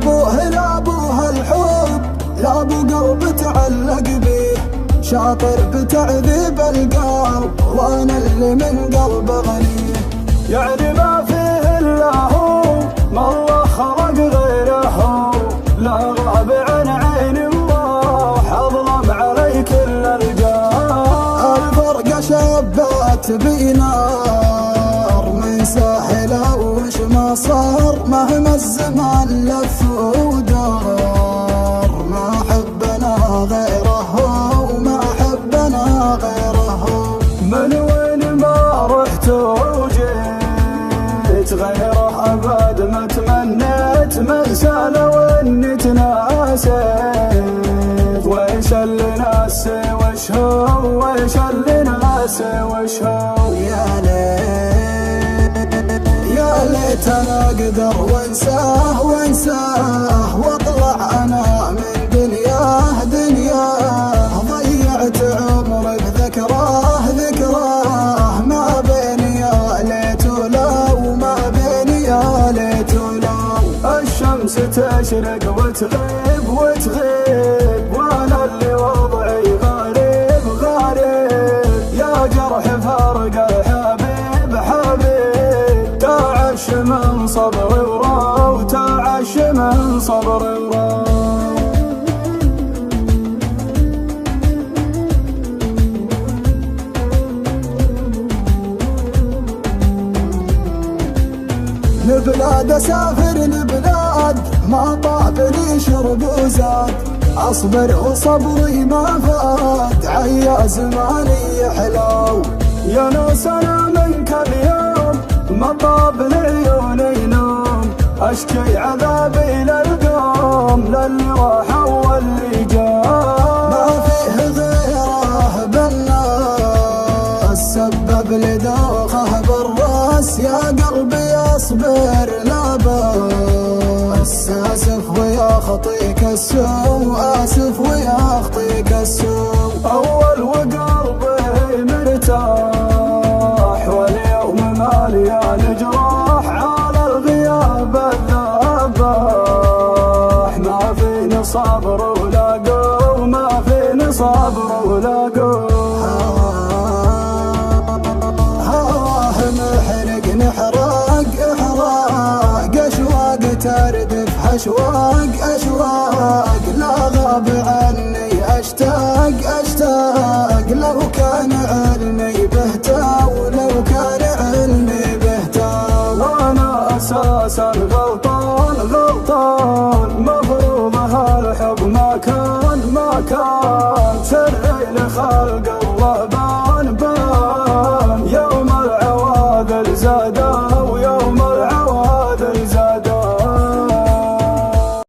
ابوه لابوها الحب، لابو قلب تعلق بيه، شاطر بتعذيب القلب وانا اللي من قلب غنيه. يعني ما فيه الا هو، ما الله خلق غيره، لا غاب عن عين الله، اظلم علي كل الجاه. الفرقه شبات بينار من ساحل وش ما صار، مهما الزمان لف ودار، ما حبنا غيره وما حبنا غيره. من وين ما رحت وجيت غيره ابد ما تمنيت، منسى لو اني تناسيت. ويش اللي ناسي وش هو، ويش اللي ناسي وش هو. يا ليت انا اقدر وانساه وانساه، واطلع انا من دنياه، ضيعت عمري بذكراه ذكراه، ما بيني يا ليت ولو، ما بيني يا ليت ولو. الشمس تشرق وتغيب وتغيب، وانا اللي وضعي غريب غريب. يا جرح فرق الحبيب حبيب، تعش من صبري وراو، تعش من صبري وراو. لبلاد اسافر لبلاد، ما طاب لي شرب وزاد، اصبر وصبري ما فات، عيا زماني يحلو. يا ناس انا منك اليوم، ما طاب لعيوني نوم، اشكي عذابي للقوم، للي راح واللي جاء. ما فيه غيره بالناس، سبب لدوخه بالراس، يا قلبي اصبر لا بأس، اسف ويخطيك السوء، اسف ويخطيك السوء. اول وقلبي مرتاح، واليوم مالي جراح، على الغياب الذباح. ما فيني صبر ولا قوة، ما فيني صبر ولا قوة. هواه محرق نحرق احراق، اشواق تردف اشواق اشواق، لا غاب عني اشتاق اشتاق، لو كان